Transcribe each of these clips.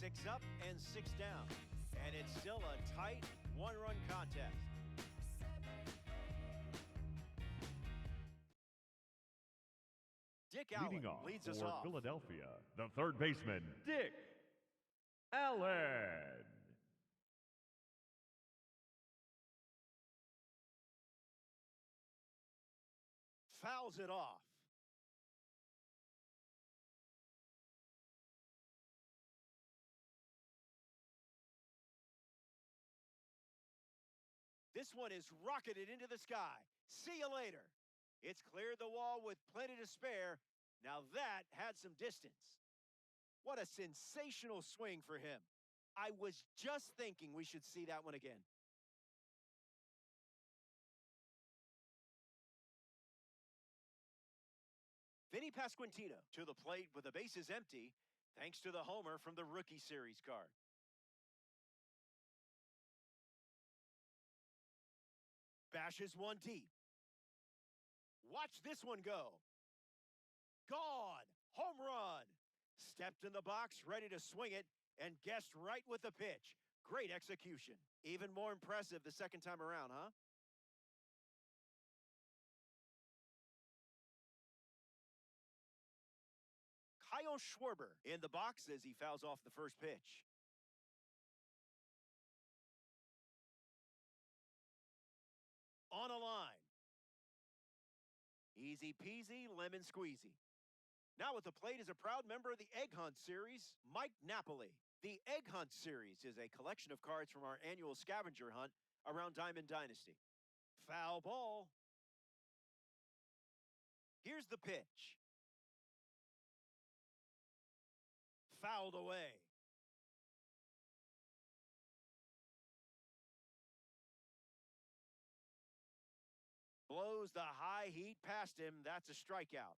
6 up and 6 down. And it's still a tight one-run contest. Dick Allen Leading off leads us for off. Philadelphia, the third baseman, Dick Allen. Fouls it off. This one is rocketed into the sky. See you later. It's cleared the wall with plenty to spare. Now that had some distance. What a sensational swing for him. I was just thinking we should see that one again. Vinny Pasquantino to the plate with the bases empty, thanks to the homer from the Rookie Series card. Bashes one deep. Watch this one go. Gone. Home run. Stepped in the box, ready to swing it, and guessed right with the pitch. Great execution. Even more impressive the second time around, huh? Kyle Schwarber in the box as he fouls off the first pitch. On a line. Easy peasy, lemon squeezy. Now at the plate is a proud member of the Egg Hunt Series, Mike Napoli. The Egg Hunt Series is a collection of cards from our annual scavenger hunt around Diamond Dynasty. Foul ball. Here's the pitch. Fouled away. Blows the high heat past him. That's a strikeout.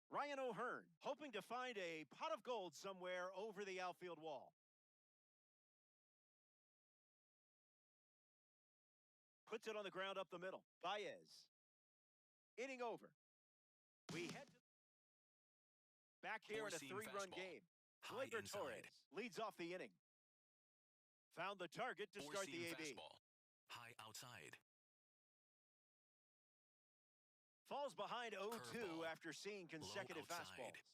Ryan O'Hearn hoping to find a pot of gold somewhere over the outfield wall. Puts it on the ground up the middle. Baez. Inning over. We head to back here in a 3-run game. Gleyber Torres leads off the inning. Found the target to start the AB. Fastball. High outside. Falls behind 0-2 Curveball. after seeing consecutive Low outside. fastballs.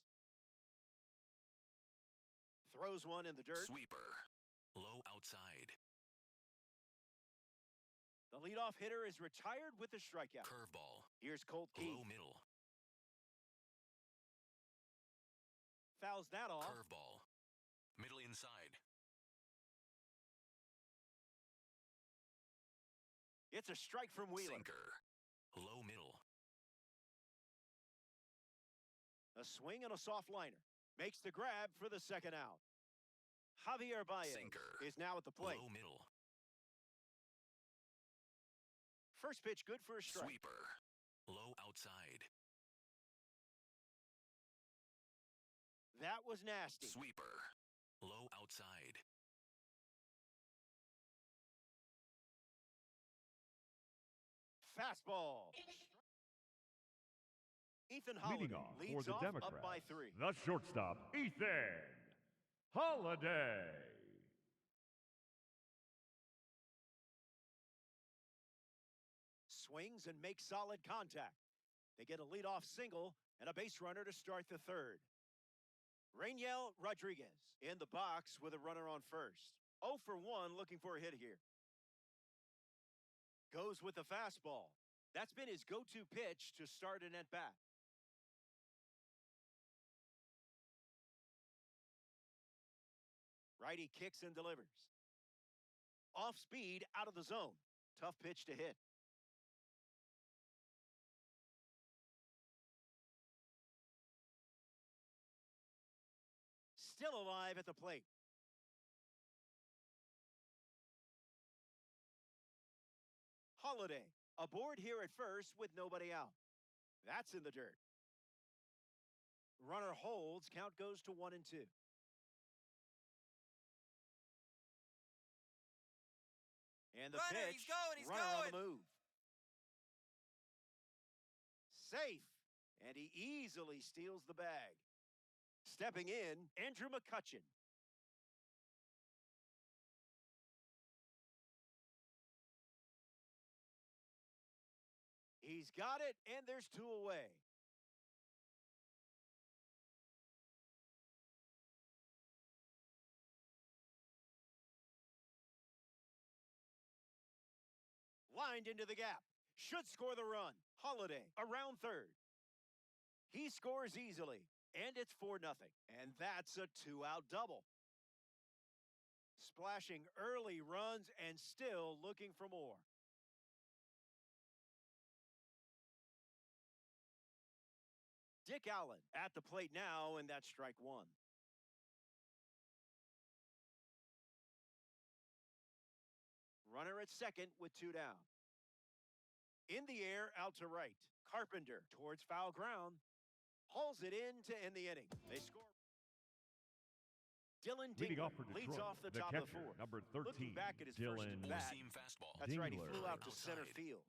Throws one in the dirt. Sweeper. Low outside. The leadoff hitter is retired with a strikeout. Curveball. Here's Colt Keith. Low middle. Fouls that off. Curveball. Middle inside. It's a strike from Wheeler. Sinker. Low middle. A swing and a soft liner. Makes the grab for the second out. Javier Baez Sinker. is now at the plate. Low middle. First pitch good for a strike. Sweeper. Low outside. That was nasty. Sweeper. Low outside. Fastball. Ethan Leading Holiday off for leads the off Democrats, up by 3. the shortstop, Ethan Holiday. Swings and makes solid contact. They get a leadoff single and a base runner to start the third. Rainiel Rodriguez in the box with a runner on first. 0 for 1 looking for a hit here. Goes with the fastball. That's been his go-to pitch to start an at-bat. Righty kicks and delivers. Off speed, out of the zone. Tough pitch to hit. Still alive at the plate. Holiday aboard here at first with nobody out. That's in the dirt. Runner holds. Count goes to 1 and 2. And the Runner, pitch. he's going, Runner on going. the move. Safe. And he easily steals the bag. Stepping in, Andrew McCutchen. He's got it, and there's two away. Lined into the gap. Should score the run. Holiday around third. He scores easily, and it's 4-0. And that's a two-out double. Splashing early runs and still looking for more. Dick Allen at the plate now, and that's strike one. Runner at second with two down. In the air, out to right. Carpenter towards foul ground. Hauls it in to end the inning. They score. Dylan Leading Dingler off for leads Detroit, off the the top catcher, of the fourth. number 13, Looking back at his Dylan first at bat. Four-seam fastball. That's right, he flew Dingler. out to center Outside. field.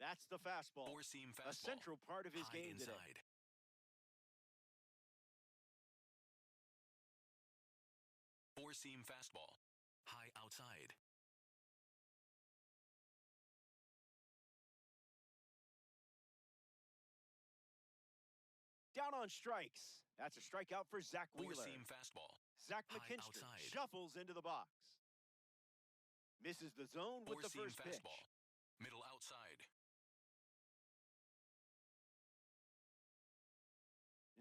That's the fastball. Four-seam fastball. A central part of his High game inside. today. Four-seam fastball. High outside. Down on strikes. That's a strikeout for Zach Wheeler. Four-seam fastball. Zach High McKinstry outside. shuffles into the box. Misses the zone with the Four-seam first pitch. fastball. Middle outside.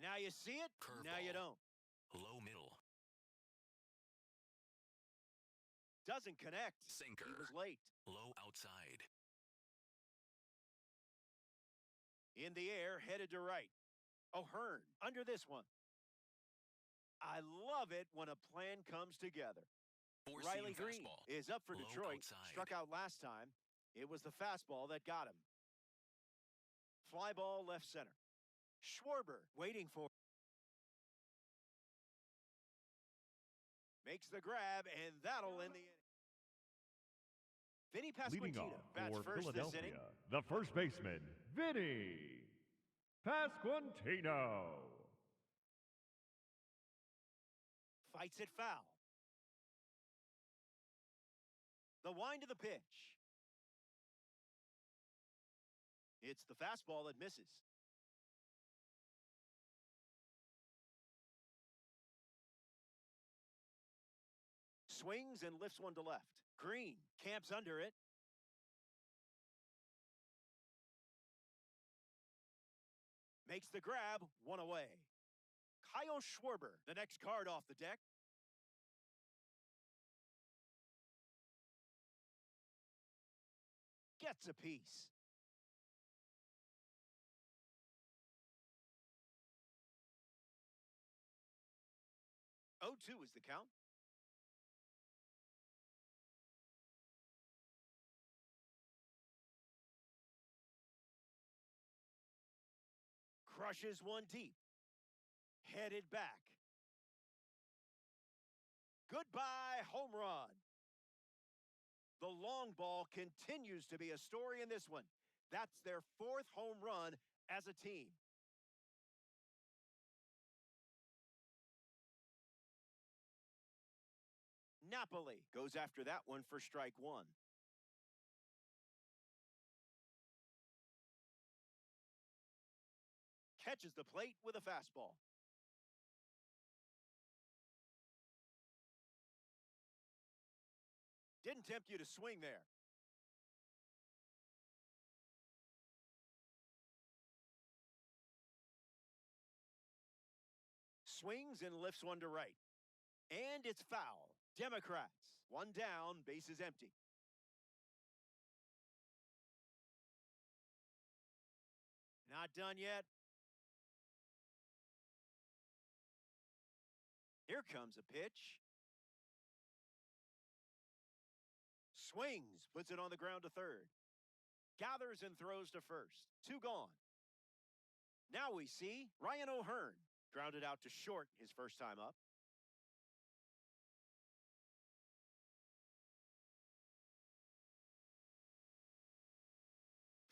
Now you see it, now you Curveball. don't. Low middle. Doesn't connect. Sinker. He was late. Low outside. In the air, headed to right. O'Hearn under this one. I love it when a plan comes together. Riley Four-seam Green fastball. is up for Low Detroit. outside. Struck out last time. It was the fastball that got him. Fly ball left center. Schwarber waiting for it. Makes the grab, and that'll end the inning. Vinny Leading Pasquantino off bats for first this Philadelphia, inning. the first baseman, Vinny Pasquantino. Fights it foul. The wind of the pitch. It's the fastball that misses. Swings and lifts one to left. Green camps under it. Makes the grab, one away. Kyle Schwarber, the next card off the deck. Gets a piece. 0-2 is the count. Crushes one deep. Headed back. Goodbye, home run. The long ball continues to be a story in this one. That's their fourth home run as a team. Napoli goes after that one for strike one. Catches the plate with a fastball. Didn't tempt you to swing there. Swings and lifts one to right. And it's foul. Democrats, one down, bases empty. Not done yet. Here comes a pitch. Swings, puts it on the ground to third. Gathers and throws to first. Two gone. Now we see Ryan O'Hearn grounded out to short his first time up.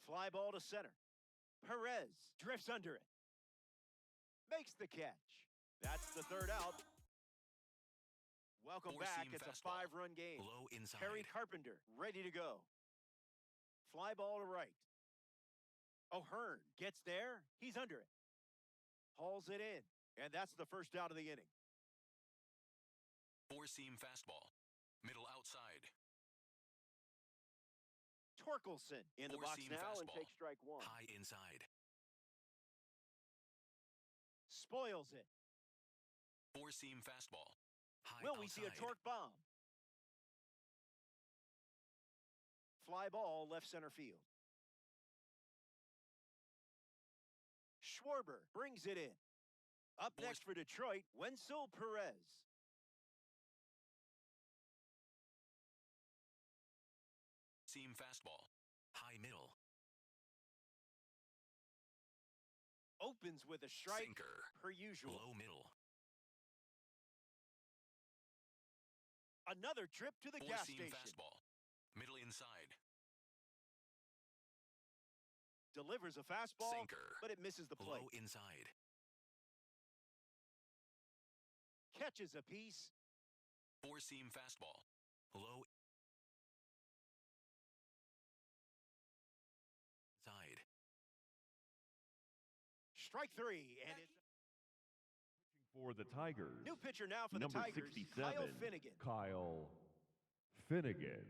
Fly ball to center. Perez drifts under it. Makes the catch. That's the third out. Welcome Four-seam back. It's a fastball. 5-run game. Low inside. Harry Carpenter, ready to go. Fly ball to right. O'Hearn gets there. He's under it. Hauls it in. And that's the first out of the inning. Four-seam fastball. Middle outside. Torkelson in the box Four-seam now and fastball. takes strike one. High inside. Spoils it. Four-seam fastball. High Will outside. we see a torque bomb? Fly ball left center field. Schwarber brings it in. Up next for Detroit, Wenzel Perez. Seam fastball. High middle. Opens with a strike Sinker. per usual. Low middle. Another trip to the gas Four-seam station. fastball. Middle inside. Delivers a fastball, Sinker. but it misses the plate. Low inside. Catches a piece. Four-seam fastball. Low inside. Strike three, and it's For the Tigers, new pitcher now for number the Tigers, 67, Kyle Finnegan. Kyle Finnegan.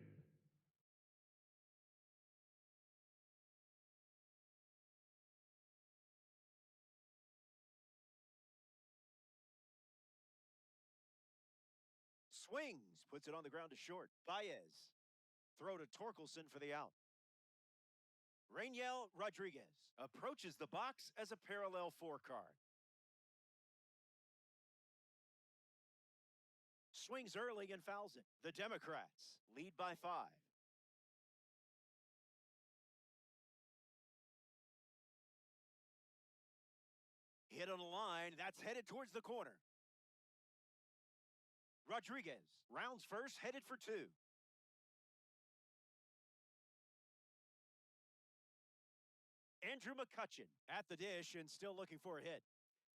Swings, puts it on the ground to short. Baez. Throw to Torkelson for the out. Rainiel Rodriguez approaches the box as a parallel 4 card. Swings early and fouls it. The Democrats lead by 5. Hit on the line. That's headed towards the corner. Rodriguez rounds first, headed for 2. Andrew McCutchen at the dish and still looking for a hit.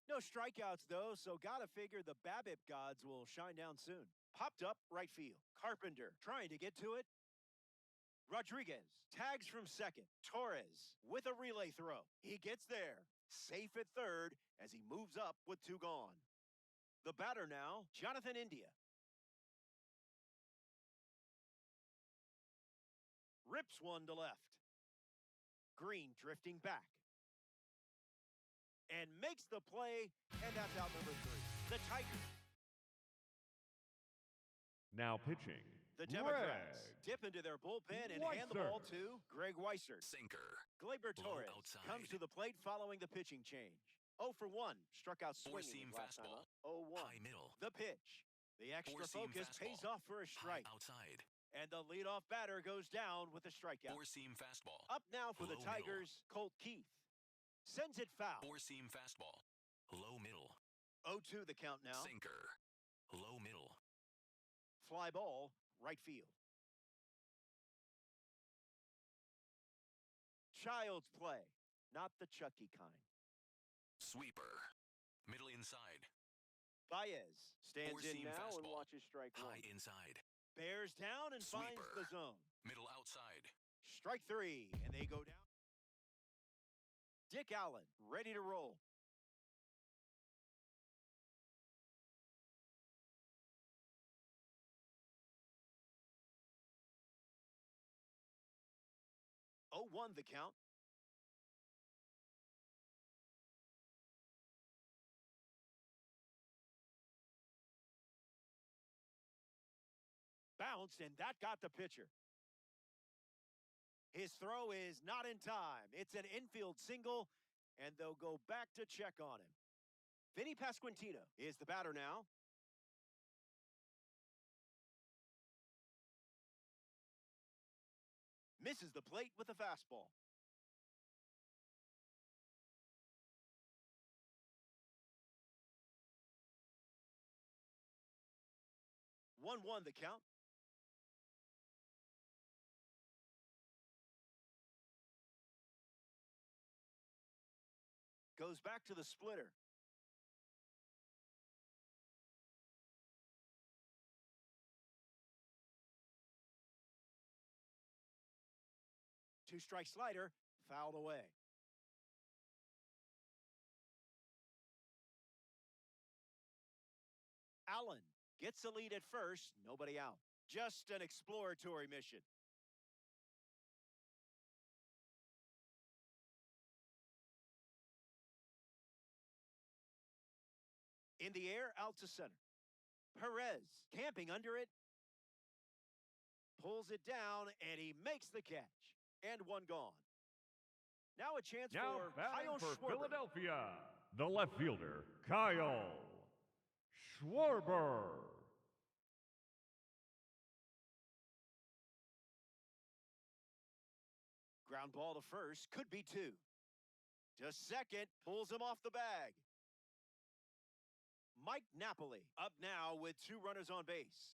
No strikeouts, though, so gotta figure the BABIP gods will shine down soon. Popped up right field. Carpenter trying to get to it. Rodriguez tags from second. Torres with a relay throw. He gets there. Safe at third as he moves up with 2 gone. The batter now, Jonathan India. Rips one to left. Green drifting back. And makes the play, and that's out number 3. The Tigers. Now pitching, The Democrats Greg dip into their bullpen and hand the ball to Greg Weissert. Sinker. Gleyber Low Torres outside. comes to the plate following the pitching change. 0 for 1, struck out swinging Four-seam his last time fastball. up. 0-1. High middle. The pitch. The extra Four-seam focus pays fastball. off for a High strike. outside. And the leadoff batter goes down with a strikeout. Four-seam fastball. Up now for the Low middle. Tigers, Colt Keith. Sends it foul. Four-seam fastball. Low middle. 0-2 the count now. Sinker. Low middle. Fly ball, right field. Child's play, not the Chucky kind. Sweeper. Middle inside. Baez stands in Four-seam now and fastball. watches strike one. High inside. Bears down and finds Sweeper. the zone. Middle outside. Strike 3, and they go down. Dick Allen, ready to roll. Oh, 1 the count. Bounced, and that got the pitcher. His throw is not in time. It's an infield single, and they'll go back to check on him. Vinny Pasquantino is the batter now. Misses the plate with a fastball. One the count. Goes back to the splitter. Two-strike slider fouled away. Allen gets the lead at first, nobody out. Just an exploratory mission. In the air, out to center. Perez camping under it. Pulls it down, and he makes the catch. And one gone. Now a chance Now for batting Kyle for Schwarber. Philadelphia, the left fielder, Kyle Schwarber. Ground ball to first, could be two. To second, pulls him off the bag. Mike Napoli up now with two runners on base.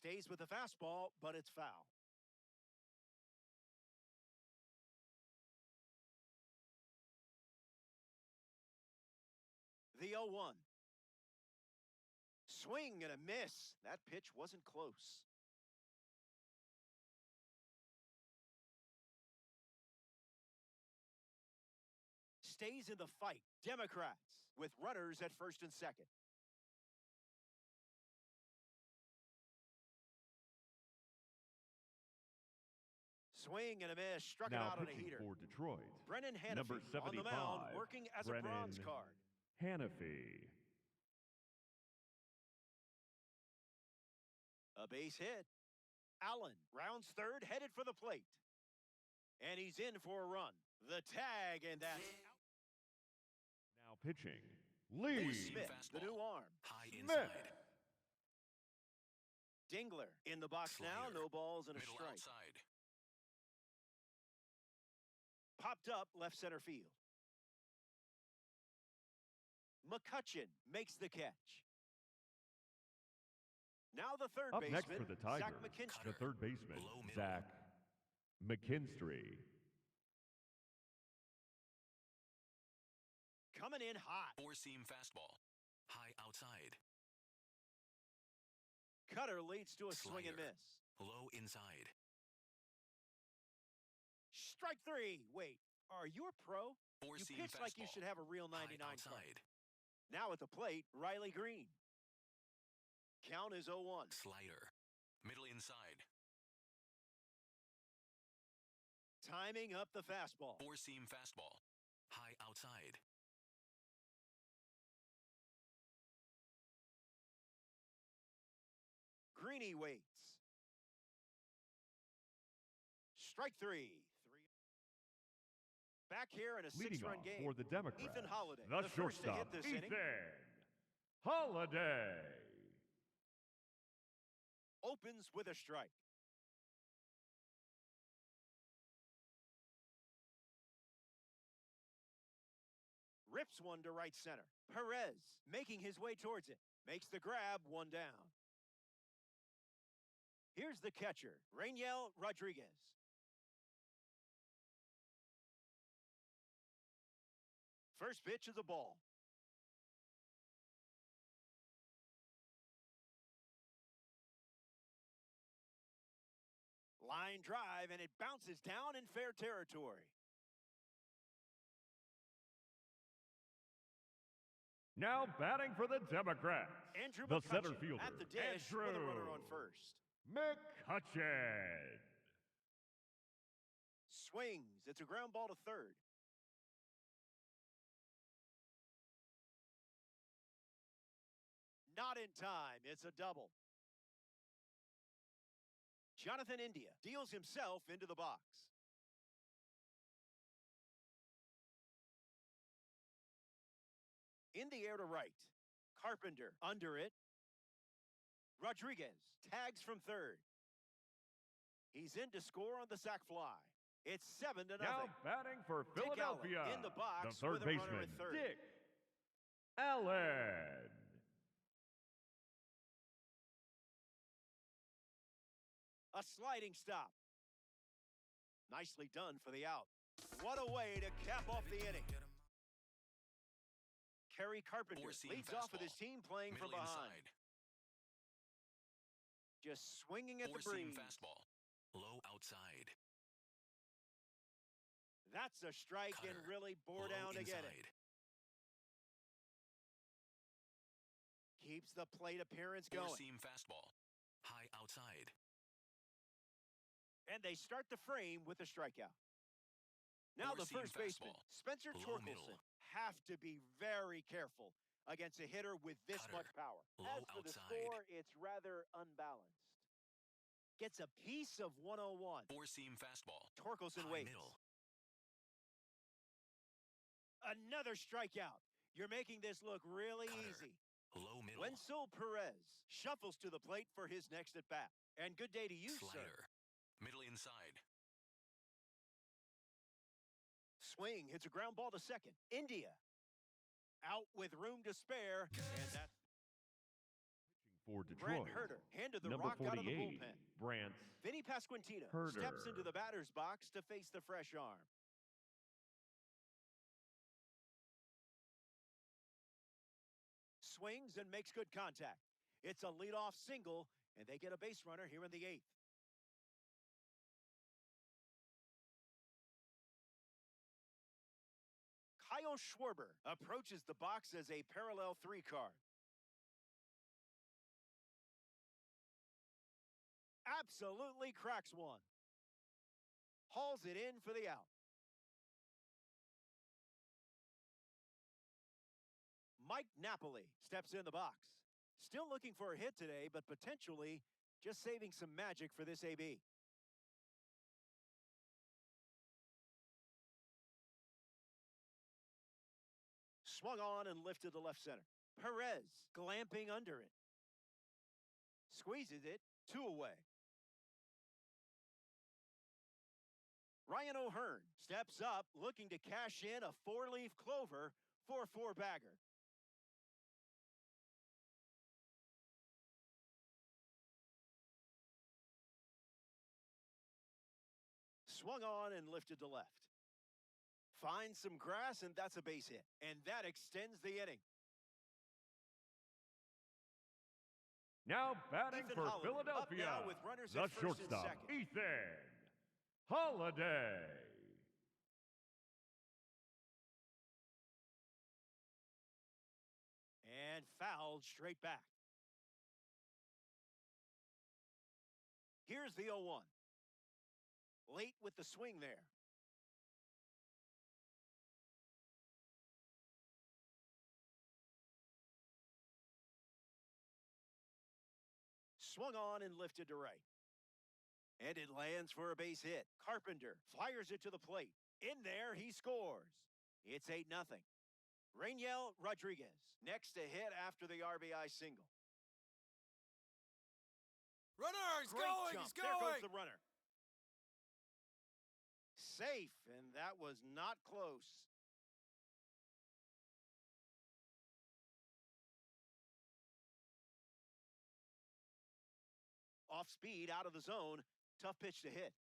Stays with the fastball, but it's foul. The 0-1. Swing and a miss. That pitch wasn't close. Stays in the fight. Democrats with runners at first and second. Swing and a miss. Struck it Now out on a pitching heater. for Detroit, Brennan number Hannafy on the 75, mound, working as a bronze Brennan card. Hannafy. A base hit. Allen rounds third, headed for the plate. And he's in for a run. The tag, and that's out. Now pitching, Lee Smith, the new arm. High Smith. inside. Dingler in the box now, Slider. no balls and a Middle strike. outside. Popped up left center field. McCutcheon makes the catch. Now the third Up baseman, next for the Tigers, Zach McKinstry. the third baseman, Low middle. Zach McKinstry. Coming in hot. Four-seam fastball. High outside. Cutter leads to a swing and Slider. miss. Low inside. Strike three. Wait, are you a pro? You Four-seam pitch like you fastball. should have a real 99 High car. outside. Now at the plate, Riley Green. Count is 0-1. Slider. Middle inside. Timing up the fastball. Four-seam fastball. High outside. Greeny waits. Strike three. Back here in a Leading six-run off game. for the Democrats, Ethan Holiday, the the first to shortstop, hit this inning. Ethan Holiday. Opens with a strike. Rips one to right center. Perez making his way towards it. Makes the grab, one down. Here's the catcher, Rainiel Rodriguez. First pitch is a ball. Line drive, and it bounces down in fair territory. Now batting for the Democrats, Andrew the McCutcheon center fielder, at the dish Andrew with a runner on first. McCutcheon. Swings. It's a ground ball to third. Not in time. It's a double. Jonathan India deals himself into the box. In the air to right. Carpenter under it. Rodriguez tags from third. He's in to score on the sac fly. It's 7-0. Now batting for Dick Philadelphia, Allen in the box the third with a runner baseman, at third. Dick Allen. A sliding stop. Nicely done for the out. What a way to cap off the inning. Kerry Carpenter Four-seam leads off with his fastball. team playing from Middle behind. inside. Just swinging at the Four-seam breeze. fastball. Low outside. That's a strike and Cutter. really bore Low down to get it. inside. Keeps the plate appearance going. Four-seam fastball. High outside. And they start the frame with a strikeout. Now the Four-seam first baseman, fastball. Spencer Low Torkelson, middle. have to be very careful against a hitter with this Cutter. much power. Low As for the outside. score, it's rather unbalanced. Gets a piece of 101. Four-seam fastball. Torkelson High waits. middle. Another strikeout. You're making this look really Cutter. easy. Low middle. Wenzel Perez shuffles to the plate for his next at-bat. And good day to you, sir. Slider. Middle inside. Swing hits a ground ball to second. India out with room to spare, and that's For Brent Detroit, Herter handed the number rock out of the 48, bullpen. Brant Vinny Pasquantino Herter. steps into the batter's box to face the fresh arm. Swings and makes good contact. It's a leadoff single, and they get a base runner here in the 8th. Kyle Schwarber approaches the box as a parallel 3 card. Absolutely cracks one. Hauls it in for the out. Mike Napoli steps in the box. Still looking for a hit today, but potentially just saving some magic for this AB. Swung on and lifted to left center. Perez glamping under it. Squeezes it, 2 away. Ryan O'Hearn steps up, looking to cash in a 4-leaf clover for a 4-bagger. Swung on and lifted to left. Finds some grass, and that's a base hit. And that extends the inning. Now batting Ethan for Holiday, up Philadelphia, now with runners the at first and shortstop, second. Ethan Holiday. And fouled straight back. Here's the 0-1. Late with the swing there. Swung on and lifted to right. And it lands for a base hit. Carpenter fires it to the plate. In there, he scores. It's 8-0. Rainiel Rodriguez next to hit after the RBI single. Runner, he's Great going, jump. he's There going. goes the runner. Safe, and that was not close. Off speed, out of the zone. Tough pitch to hit.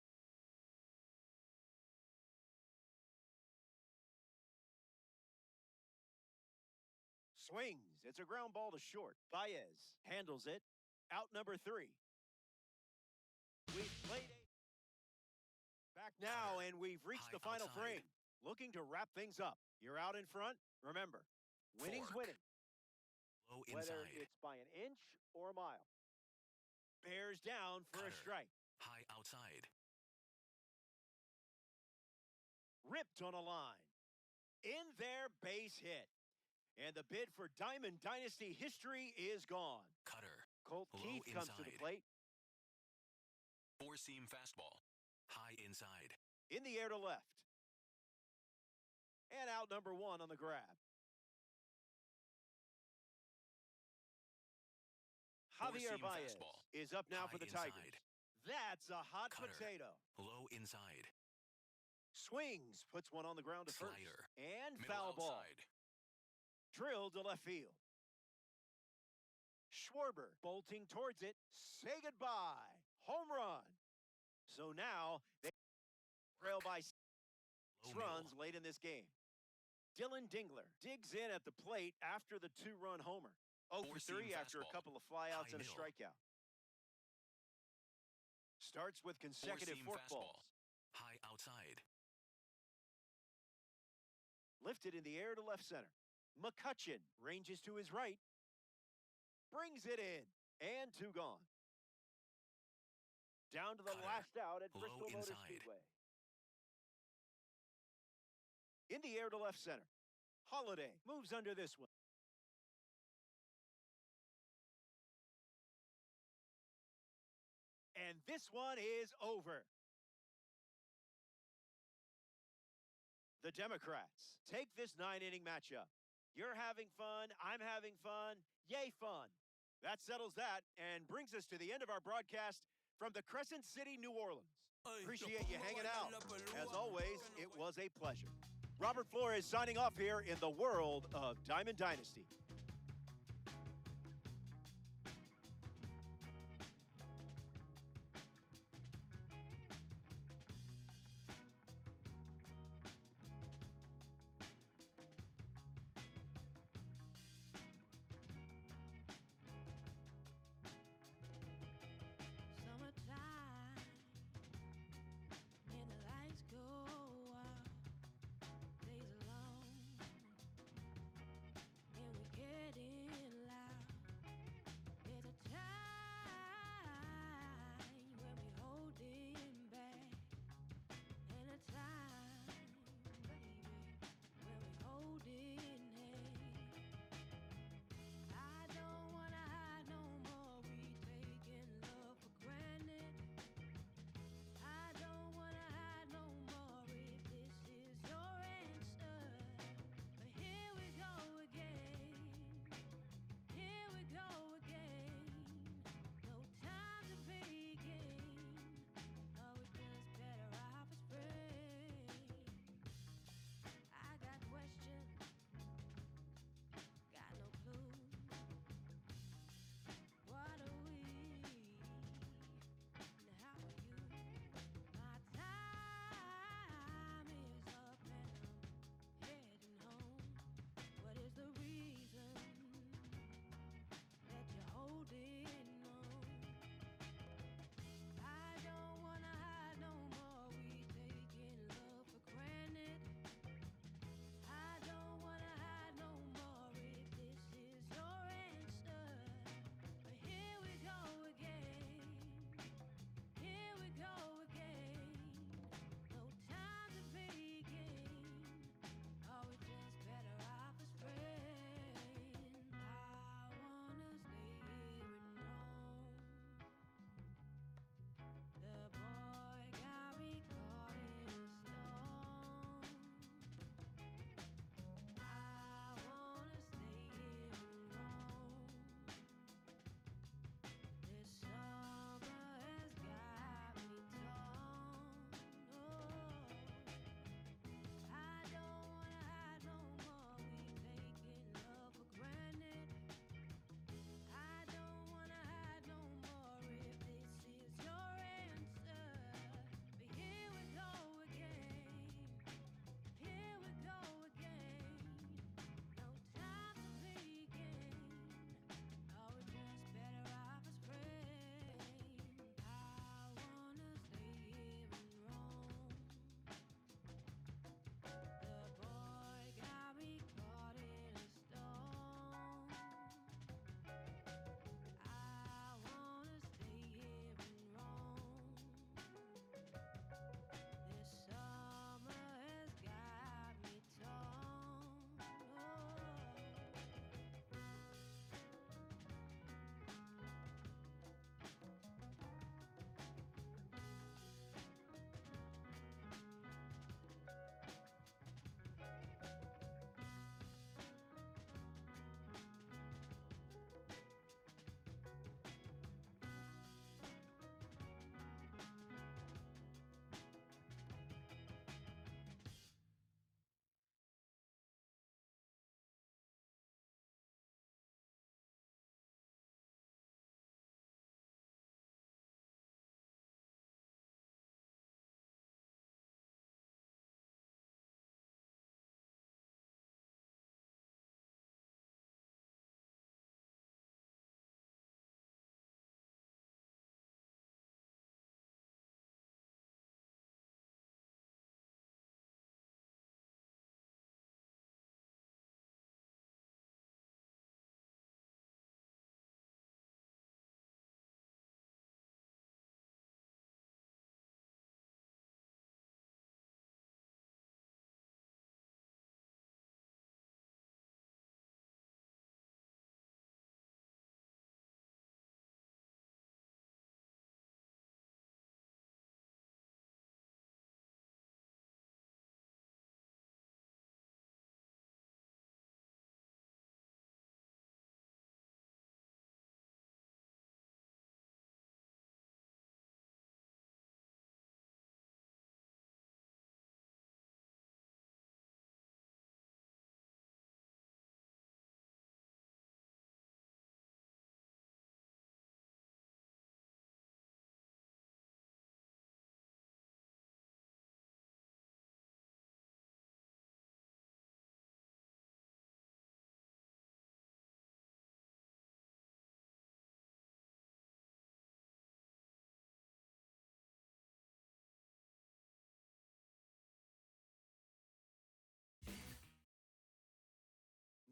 Swings. It's a ground ball to short. Baez handles it. Out number 3. We've played 8. Back now, and we've reached the High final outside. frame. Looking to wrap things up. You're out in front. Remember, winning's Fork. winning, Low whether inside. it's by an inch or a mile. Bears down for a Cutter. strike. High outside. Ripped on a line. In there, base hit. And the bid for Diamond Dynasty history is gone. Cutter. Colt Low Keith comes to the inside. plate. Four-seam fastball. High inside. In the air to left. And out number 1 on the grab. Javier Four-seam Baez fastball. is up now High for the inside. Tigers. That's a hot Cutter. potato. Low inside. Swings, puts one on the ground to first. Slider. And Middle foul ball. outside. Drilled to left field. Schwarber bolting towards it. Say goodbye. Home run. So now they Trail by 6 Low runs middle. late in this game. Dylan Dingler digs in at the plate after the 2-run homer. 0 for 3 Four-seam after a fastball. couple of flyouts High and a middle. strikeout. Starts with consecutive Four-seam forkballs. fastball. High outside. Lifted in the air to left center. McCutcheon ranges to his right. Brings it in. And 2 gone. Down to the Cutter. last out at Low Bristol Motor inside. Speedway. In the air to left center. Holiday moves under this one. And this one is over. The Democrats take this 9-inning matchup. You're having fun, I'm having fun, yay fun. That settles that and brings us to the end of our broadcast from the Crescent City, New Orleans. Appreciate you hanging out. As always, it was a pleasure. Robert Flores signing off here in the world of Diamond Dynasty.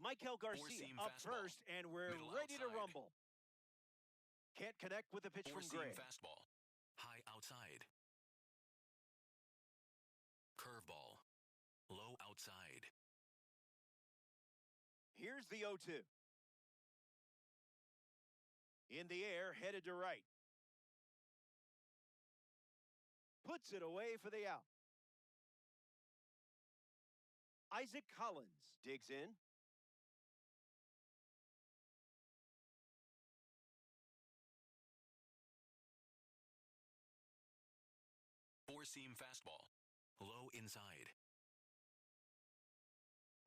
Michael Garcia Four-seam up fastball. first, and we're Middle ready to outside. rumble. Can't connect with the pitch from Four-seam Gray. fastball. High outside. Curveball. Low outside. Here's the 0-2. In the air, headed to right. Puts it away for the out. Isaac Collins digs in. Four-seam fastball. Low inside.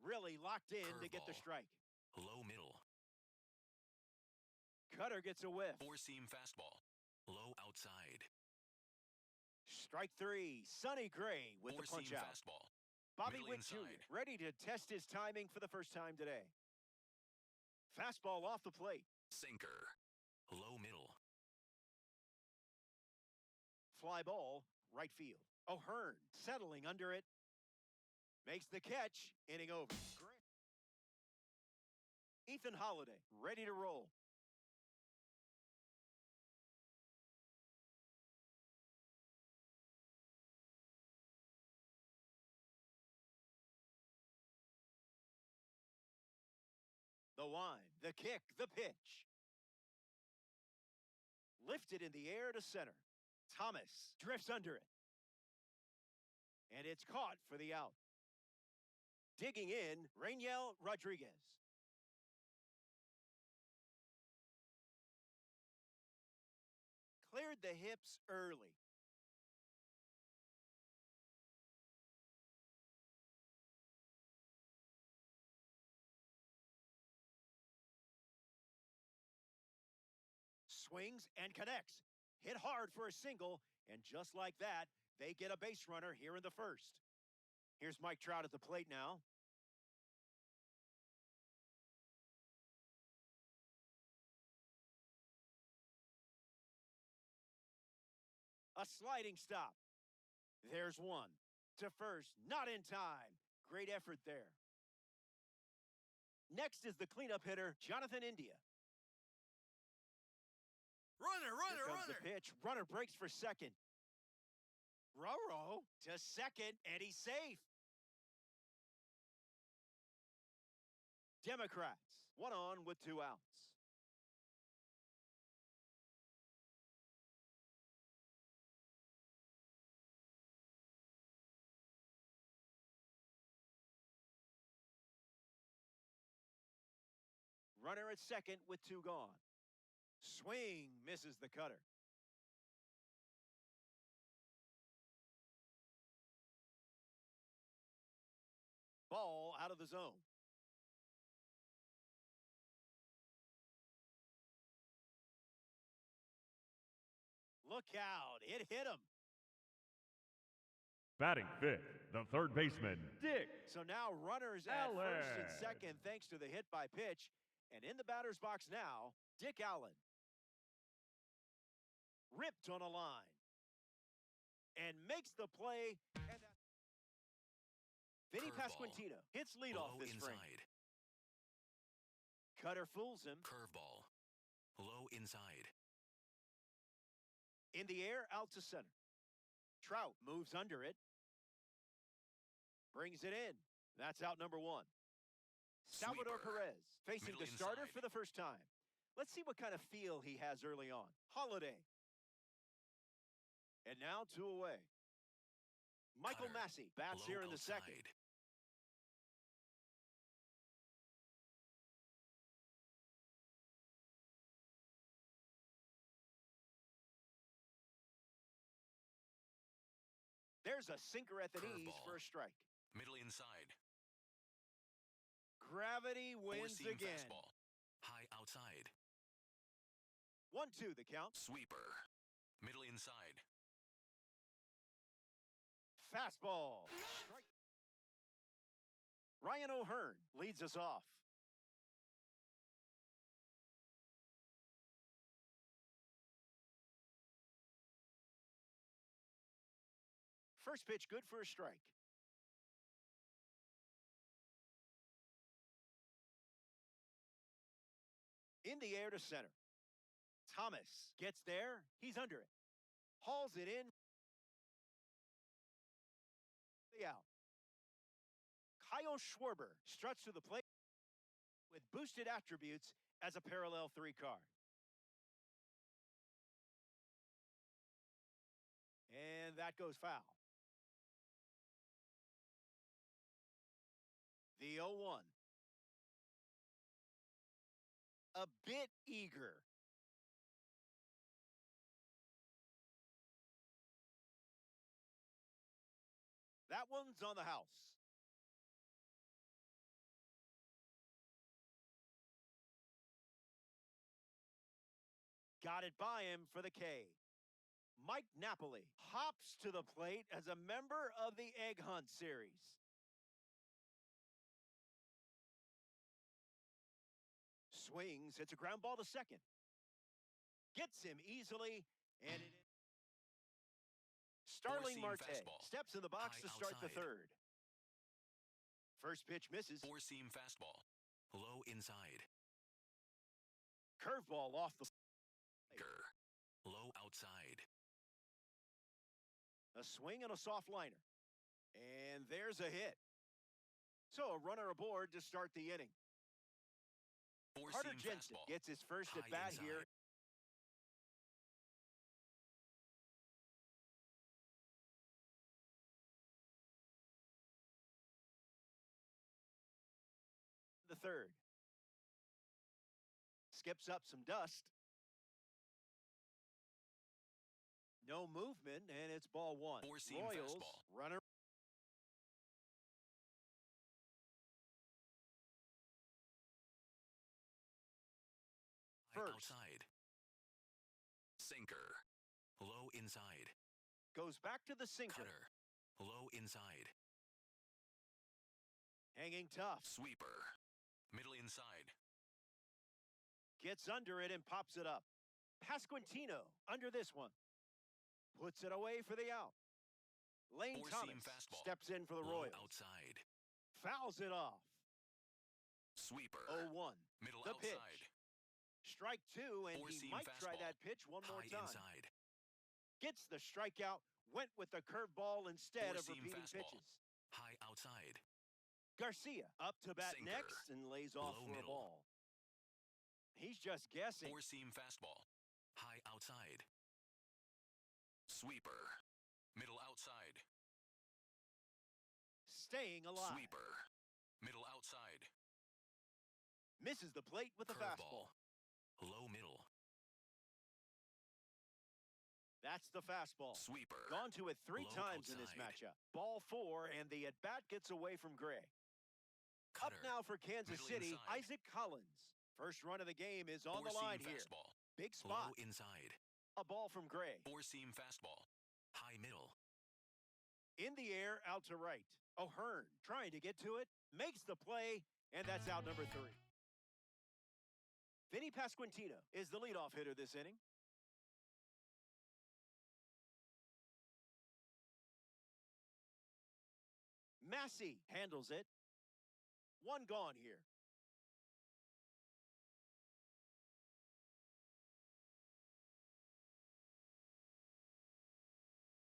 Really locked in to get the Curveball. strike. Low middle. Cutter gets a whiff. Four-seam fastball. Low outside. Strike three. Sonny Gray with the punch Four-seam out. fastball. Bobby Middle Witt inside. Jr. ready to test his timing for the first time today. Fastball off the plate. Sinker. Low middle. Fly ball, right field. O'Hearn settling under it. Makes the catch. Inning over. Ethan Holiday ready to roll. The wind, the kick, the pitch. Lifted in the air to center. Thomas drifts under it. And it's caught for the out. Digging in, Rainiel Rodriguez. Cleared the hips early. Swings and connects. Hit hard for a single, and just like that, they get a base runner here in the first. Here's Mike Trout at the plate now. A sliding stop. There's one. To first, not in time. Great effort there. Next is the cleanup hitter, Jonathan India. Runner, Here comes the pitch. Runner breaks for second. Roro to second, and he's safe. Democrats, one on with 2 outs. Runner at second with 2 gone. Swing misses the cutter. Ball out of the zone. Look out, it hit him. Batting fifth, the third baseman, Dick. So now runners at first and Allen. second thanks to the hit by pitch. And in the batter's box now, Dick Allen. Ripped on a line. And makes the play. And Vinny Curveball. Pasquantino hits leadoff Low this spring. inside. Cutter fools him. Curveball. Low inside. In the air, out to center. Trout moves under it. Brings it in. That's out number 1. Salvador Sweeper. Perez facing Middle the starter inside. for the first time. Let's see what kind of feel he has early on. Holiday. And now 2 away. Michael Cutter. Massey bats Low here in the outside. second. There's a sinker at the knees Curveball. for a strike. Middle inside. Gravity wins Four-seam again. fastball. High outside. 1-2 the count. Sweeper. Middle inside. Fastball. Strike. Ryan O'Hearn leads us off. First pitch good for a strike. In the air to center. Thomas gets there. He's under it. Hauls it in. The out. Kyle Schwarber struts to the plate with boosted attributes as a parallel 3 card. And that goes foul. The 0-1. A bit eager. That one's on the house. Got it by him for the K. Mike Napoli hops to the plate as a member of the Egg Hunt series. Swings, hits a ground ball to second. Gets him easily, and it is. Starling Marte fastball. steps in the box High to start the outside. third. First pitch misses. Four-seam fastball. Low inside. Curveball off the Sinker. Low outside. A swing and a soft liner. And there's a hit. So a runner aboard to start the inning. Carter Four-seam Jensen fastball. gets his first High at bat inside. here. The third. Skips up some dust. No movement, and it's ball 1. Four-seam Royals, fastball. runner. High First. outside. Sinker. Low inside. Goes back to the sinker. Cutter. Low inside. Hanging tough. Sweeper. Middle inside. Gets under it and pops it up. Pasquantino under this one. Puts it away for the out. Lane Four-seam Thomas fastball. steps in for the Low Royals. outside. Fouls it off. Sweeper. 0-1. Middle The pitch. outside. Strike 2, and he Four-seam might try fastball. that pitch one more High time. inside. Gets the strikeout. Went with the curveball instead of Four-seam repeating fastball. pitches. High outside. Garcia up to bat Sinker. next and lays off Low for middle. a ball. He's just guessing. Four-seam fastball. High outside. Sweeper. Middle outside. Staying alive. Sweeper. Middle outside. Misses the plate with a fastball. Curveball. Low middle. That's the fastball. Sweeper. Gone to it 3 Low times in this outside. matchup. Ball 4, and the at-bat gets away from Gray. Cutter. Up now for Kansas Middle City, inside. Isaac Collins. First run of the game is on the Four-seam line here. fastball. Big spot. Low inside. A ball from Gray. Four-seam fastball. High middle. In the air, out to right. O'Hearn trying to get to it. Makes the play, and that's out number 3. Vinny Pasquantino is the leadoff hitter this inning. Massey handles it. 1 gone here.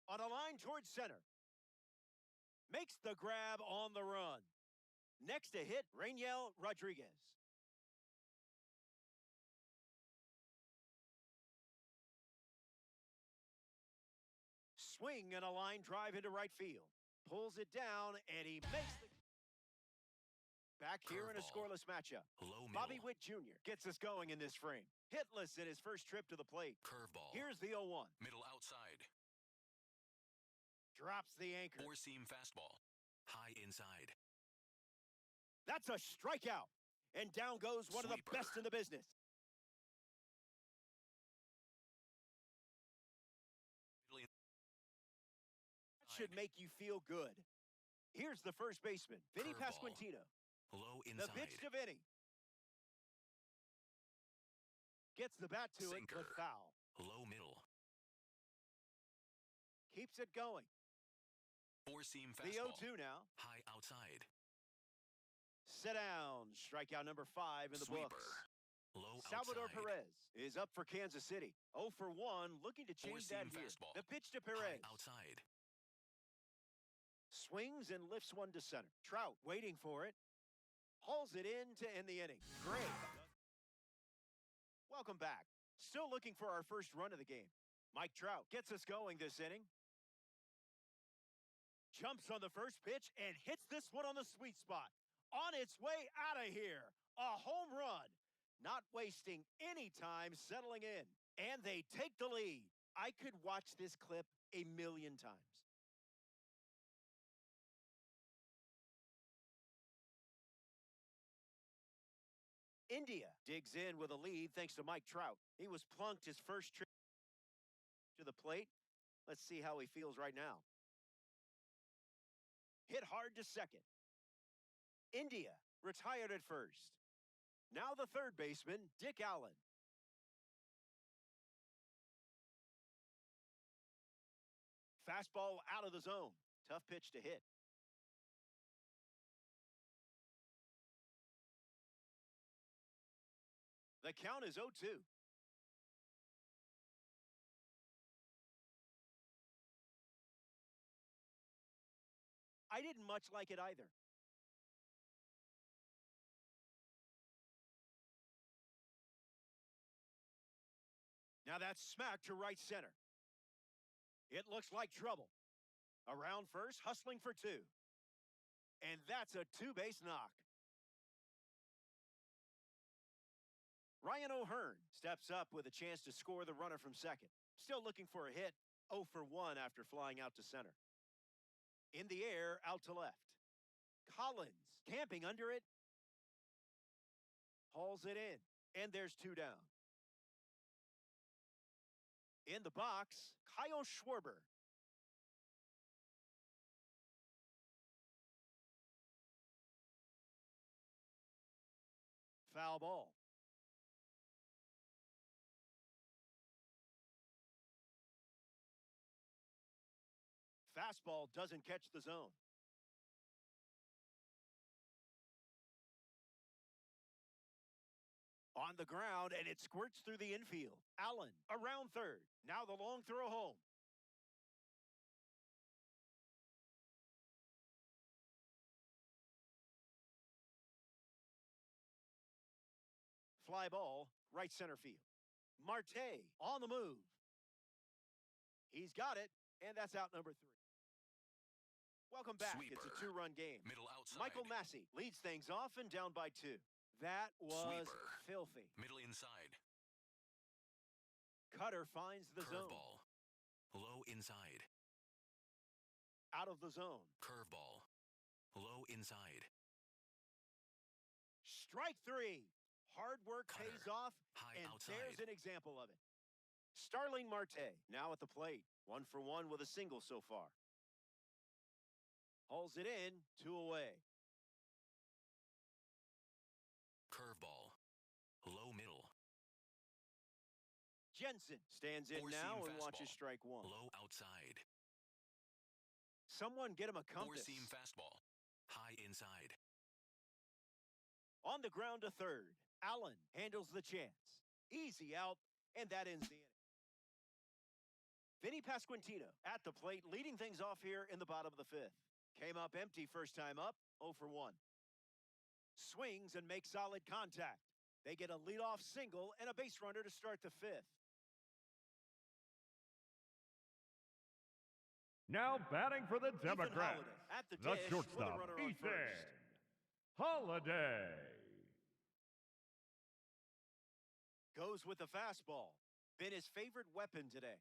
On a line towards center. Makes the grab on the run. Next to hit, Rainiel Rodriguez. Swing and a line drive into right field. Pulls it down, and he makes the... Back here in a Curveball. scoreless matchup. Low middle. Bobby Witt Jr. gets us going in this frame. Hitless in his first trip to the plate. Curveball. Here's the 0-1. Middle outside. Drops the anchor. Four-seam fastball. High inside. That's a strikeout. And down goes one of the Sweeper. best in the business. Middle That should make you feel good. Here's the first baseman, Vinny Curveball. Pasquantino. Low The inside. pitch to Vinny. Gets the bat to it, Sinker. but foul. Low middle. Keeps it going. Four-seam The fastball. 0-2 now. High outside. Sit down. Strikeout number 5 in the Sweeper. books. Low Salvador outside. Perez is up for Kansas City. 0 for 1, looking to change that Four-seam here. fastball. The pitch to High Perez. outside. Swings and lifts one to center. Trout waiting for it. Hauls it in to end the inning. Great. Welcome back. Still looking for our first run of the game. Mike Trout gets us going this inning. Jumps on the first pitch and hits this one on the sweet spot. On its way out of here. A home run. Not wasting any time settling in. And they take the lead. I could watch this clip a million times. India digs in with a lead thanks to Mike Trout. He was plunked his first trip to the plate. Let's see how he feels right now. Hit hard to second. India retired at first. Now the third baseman, Dick Allen. Fastball out of the zone. Tough pitch to hit. The count is 0-2. I didn't much like it either. Now that's smack to right center. It looks like trouble. Around first, hustling for two. And that's a two-base knock. Ryan O'Hearn steps up with a chance to score the runner from second. Still looking for a hit. 0 for 1 after flying out to center. In the air, out to left. Collins camping under it. Hauls it in. And there's two down. In the box, Kyle Schwarber. Foul ball. Fastball doesn't catch the zone. On the ground, and it squirts through the infield. Allen around third. Now the long throw home. Fly ball, right center field. Marte on the move. He's got it, and that's out number 3. Welcome back. Sweeper. It's a two-run game. Middle outside. Michael Massey leads things off and down by 2. That was Sweeper. filthy. Middle inside. Cutter finds the zone. Curveball. Low inside. Out of the zone. Curveball. Low inside. Strike 3. Hard work Cutter. pays off, High and outside. there's an example of it. Starling Marte now at the plate. 1 for 1 with a single so far. Hauls it in, 2 away. Curveball. Low middle. Jensen stands in Four-seam now and fastball. watches strike 1. Low outside. Someone get him a compass. Four-seam fastball. High inside. On the ground to third. Allen handles the chance. Easy out, and that ends the inning. Vinny Pasquantino at the plate, leading things off here in the bottom of the 5th. Came up empty first time up, 0 for 1. Swings and makes solid contact. They get a leadoff single and a base runner to start the 5th. Now batting for the Ethan Democrats, Holiday at the the dish with a shortstop, runner on Ethan first. Holiday. Goes with the fastball. Been his favorite weapon today.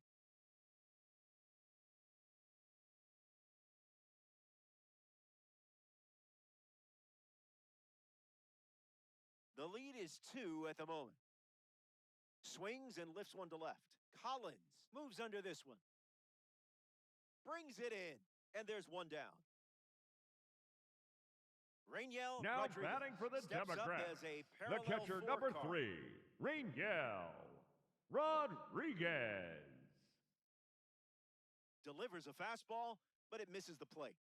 The lead is 2 at the moment. Swings and lifts one to left. Collins moves under this one. Brings it in, and there's one down. Rainiel Now Rodriguez batting for the steps up Democrats, as a the parallel catcher number four 3, Rainiel Rodriguez. delivers a fastball, but it misses the plate.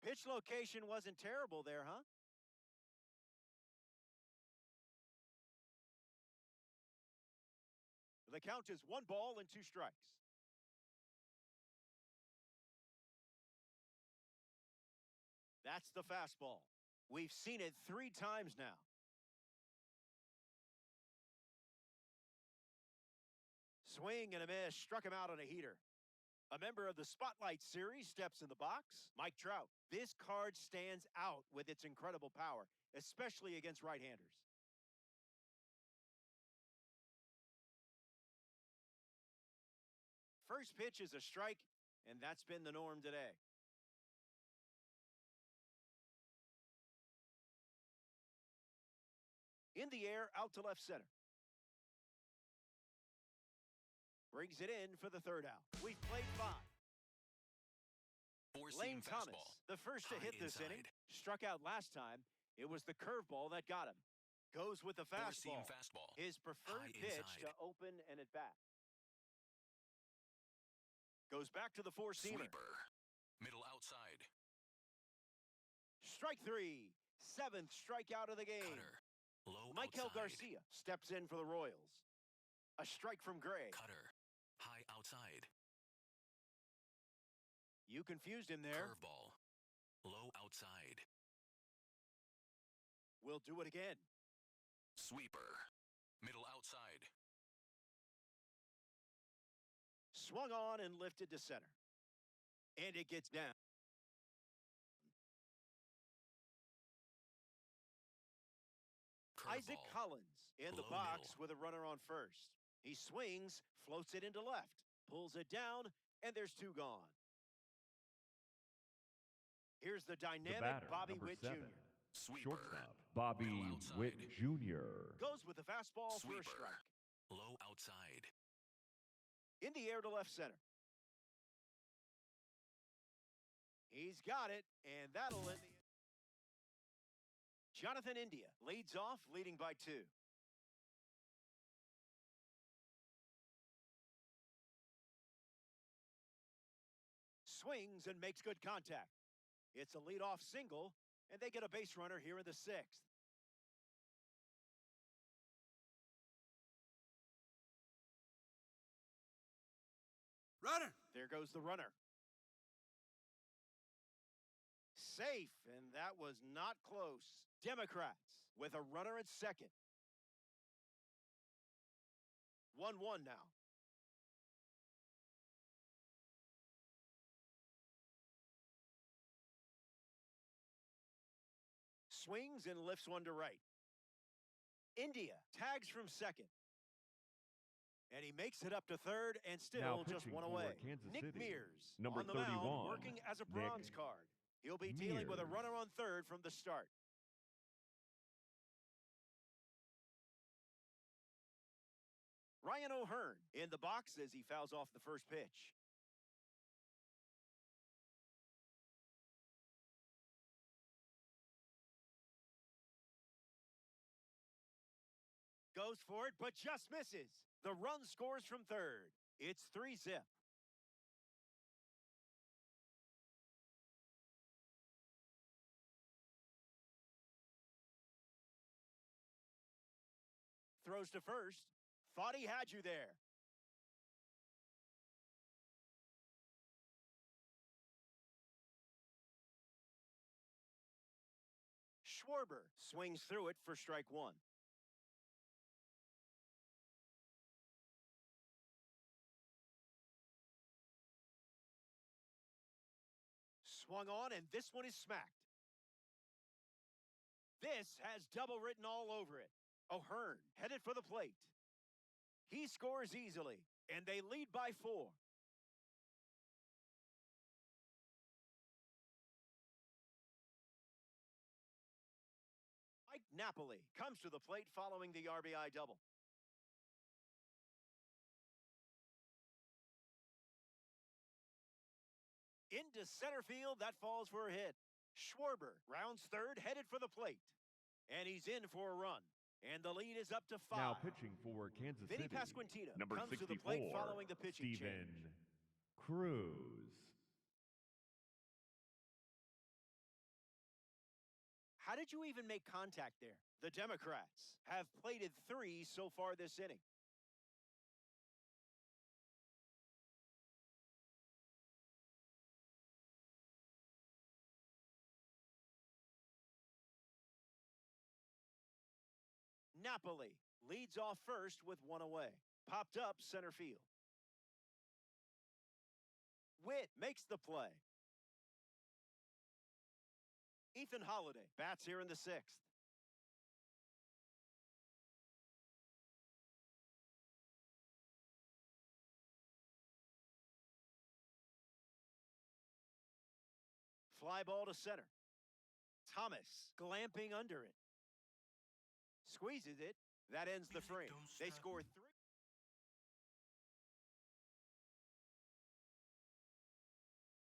Pitch location wasn't terrible there, huh? The count is 1 ball and 2 strikes. That's the fastball. We've seen it 3 times now. Swing and a miss, struck him out on a heater. A member of the Spotlight Series steps in the box, Mike Trout. This card stands out with its incredible power, especially against right-handers. First pitch is a strike, and that's been the norm today. In the air, out to left center. Brings it in for the 3rd out. We've played 5. Lane Thomas, the first to hit this inning, struck out last time. It was the curveball that got him. Goes with the fastball. His preferred pitch to open and at bat. Goes back to the 4-seamer. Sweeper. Middle outside. Strike 3. 7th strikeout of the game. Cutter. Low Michael outside. Garcia steps in for the Royals. A strike from Gray. Cutter. High outside. You confused him there. Curveball. Low outside. We'll do it again. Sweeper. Middle outside. Swung on and lifted to center. And it gets down. Curveball. Isaac Collins in the Low box middle. with a runner on first. He swings, floats it into left, pulls it down, and there's 2 gone. Here's the The dynamic batter, Bobby number Witt 7, Jr. Sweeper. shortstop Bobby Middle outside. Witt Jr. Goes with the fastball for a Sweeper. strike. Low outside. In the air to left center. He's got it, and that'll end the... Jonathan India leads off, leading by 2. Swings and makes good contact. It's a leadoff single, and they get a base runner here in the 6th. Runner. There goes the runner. Safe, and that was not close. Democrats with a runner at second. 1-1 now. Swings and lifts one to right. India tags from second. And he makes it up to third and still Now just pitching one for away. Kansas Nick City, Mears number on the 31, mound working as a bronze Nick card. He'll be dealing with a Mears. runner on third from the start. Ryan O'Hearn in the box as he fouls off the first pitch. Goes for it, but just misses. The run scores from third. It's 3-zip. Throws to first. Thought he had you there. Schwarber swings through it for strike 1. Swung on, and this one is smacked. This has double written all over it. O'Hearn headed for the plate. He scores easily, and they lead by 4. Mike Napoli comes to the plate following the RBI double. Into center field, that falls for a hit. Schwarber rounds third, headed for the plate. And he's in for a run. And the lead is up to 5. Now pitching for Kansas Vinny City, Pasquantino number comes 64, to the plate following the pitching Steven change. Cruz. How did you even make contact there? The Democrats have plated 3 so far this inning. Napoli leads off first with one away. Popped up center field. Witt makes the play. Ethan Holiday bats here in the 6th. Fly ball to center. Thomas glamping under it. Squeezes it. That ends the frame. They score 3.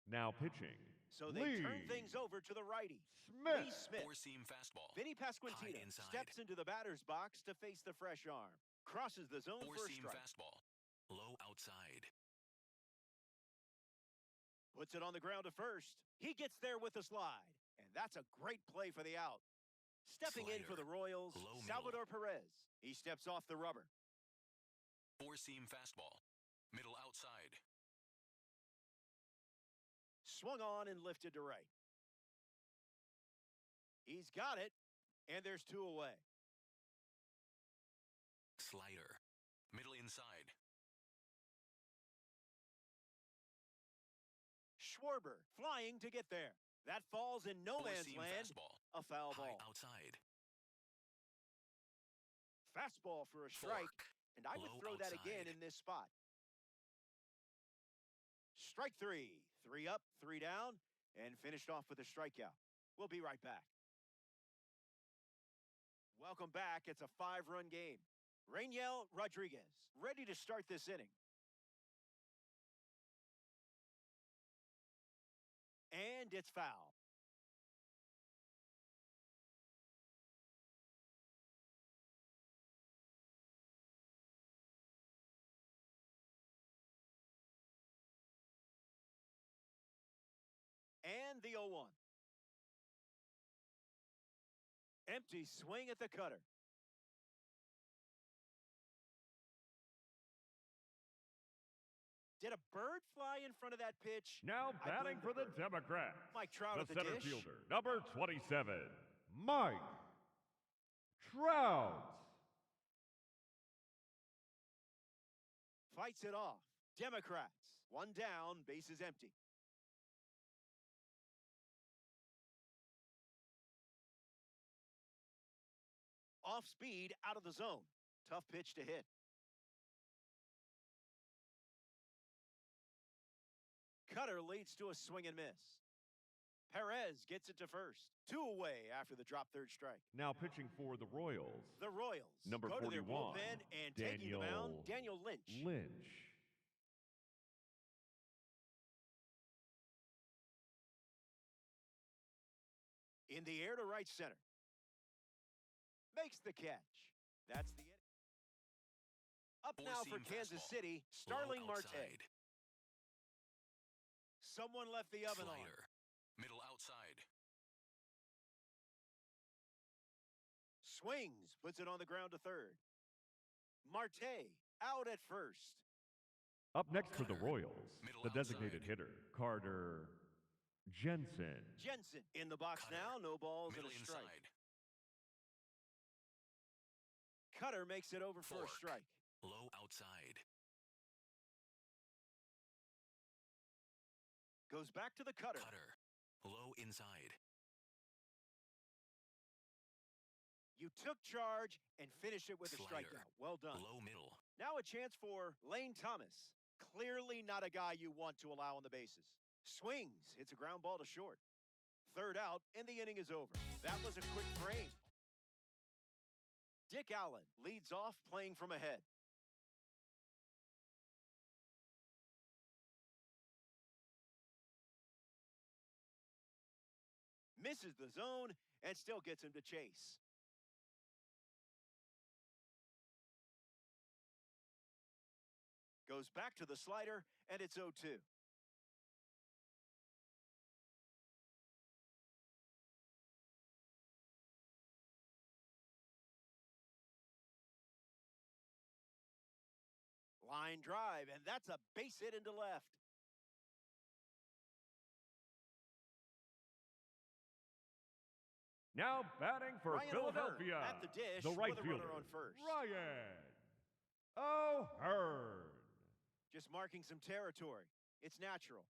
Now pitching. So they turn things over to the righty. Smith. Lee Smith. Four-seam fastball. Vinny High Pasquantino inside. steps into the batter's box to face the fresh arm. Crosses the zone for a Four-seam strike. fastball. Low outside. Puts it on the ground to first. He gets there with a slide. And that's a great play for the out. Stepping in for the Royals, Low middle. Salvador Perez. He steps off the rubber. Four-seam fastball. Middle outside. Swung on and lifted to right. He's got it, and there's 2 away. Slider. Middle inside. Schwarber flying to get there. That falls in no man's Four-seam land. fastball. A foul High ball. outside. Fastball for a strike, Fork. and I would Low throw that again outside. in this spot. Strike 3. 3 up, 3 down, and finished off with a strikeout. We'll be right back. Welcome back. It's a 5-run game. Rainiel Rodriguez ready to start this inning. And it's foul. And the 0-1. Empty swing at the cutter. Did a bird fly in front of that pitch? Now I batting blame for the bird. Democrats. Mike Trout The at the center dish. fielder, number 27, Mike Trout. Fights it off. Democrats. 1 down, bases empty. Off speed, out of the zone. Tough pitch to hit. Cutter leads to a swing and miss. Perez gets it to first. 2 away after the drop third strike. Now pitching for the Royals, The Royals number go to their 41, bullpen and taking the mound, Daniel Lynch. Lynch. In the air to right center. Makes the catch. That's the inning. Up now for Four-seam Kansas fastball. City, Starling Low Marte. outside. Someone left the oven on. Slider. Middle outside. Swings, puts it on the ground to third. Marte out at first. Up next for the Cutter. Royals, Middle the designated outside. hitter, Carter Jensen. Jensen in the box Cutter. now, no balls and Middle a strike. inside. Cutter makes it over for a Fork. strike. Low outside. Goes back to the cutter. Cutter. Low inside. You took charge and finished it with a Slider. strikeout. Well done. Low middle. Now a chance for Lane Thomas. Clearly not a guy you want to allow on the bases. Swings, hits a ground ball to short. Third out, and the inning is over. That was a quick frame. Dick Allen leads off playing from ahead. Misses the zone and still gets him to chase. Goes back to the slider, and it's 0-2. Line drive, and that's a base hit into left. Now batting for Ryan Philadelphia, O'Hearn at the dish the right with a fielder, runner on first. Ryan O'Hearn. Just marking some territory. It's natural.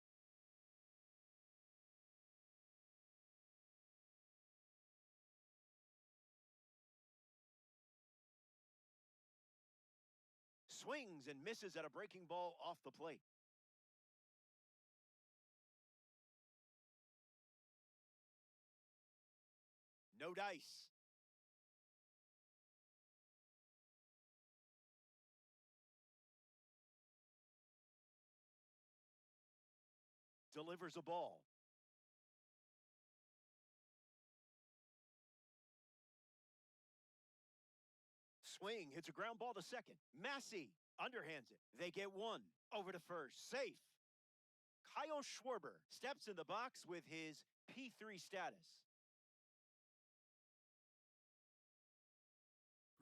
Swings and misses at a breaking ball off the plate. No dice. Delivers a ball. Swing, hits a ground ball to second. Massey underhands it. They get one. Over to first. Safe. Kyle Schwarber steps in the box with his P3 status.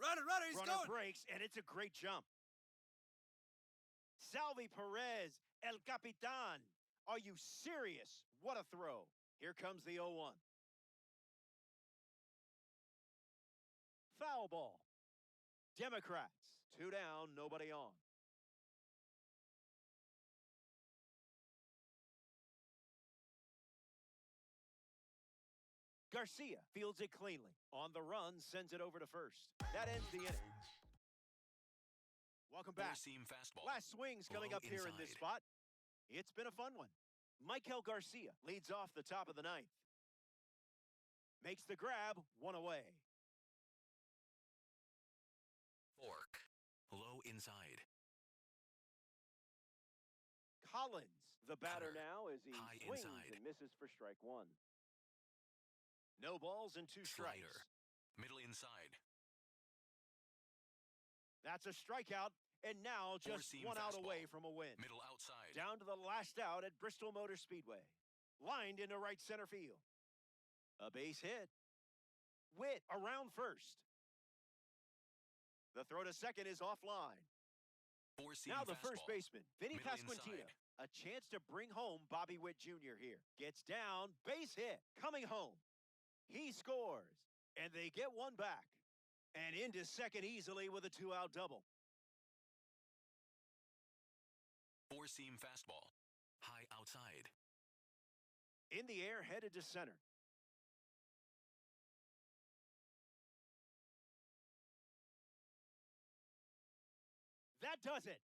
Runner, he's Runner going. breaks, and it's a great jump. Salvi Perez, El Capitan. Are you serious? What a throw. Here comes the 0-1. Foul ball. Democrats. 2 down, nobody on. Garcia fields it cleanly. On the run, sends it over to first. That ends the inning. Welcome back. Four-seam fastball. Last swings coming Low up here in this inside. spot. It's been a fun one. Michael Garcia leads off the top of the ninth. Makes the grab, 1 away. Fork. Low inside. Collins, the batter Cutter. now as he High swings inside. and misses for strike 1. No balls and 2 strikes. Slider. Middle inside. That's a strikeout, and now just Four-seam 1 out fastball. away from a win. Middle outside. Down to the last out at Bristol Motor Speedway. Lined into right center field. A base hit. Witt around first. The throw to second is offline. Four-seam Now the first fastball. baseman, Vinny Middle Pasquantino. inside. A chance to bring home Bobby Witt Jr. here. Gets down, base hit, coming home. He scores, and they get one back. And into second easily with a 2-out double. Four-seam fastball. High outside. In the air, headed to center. That does it.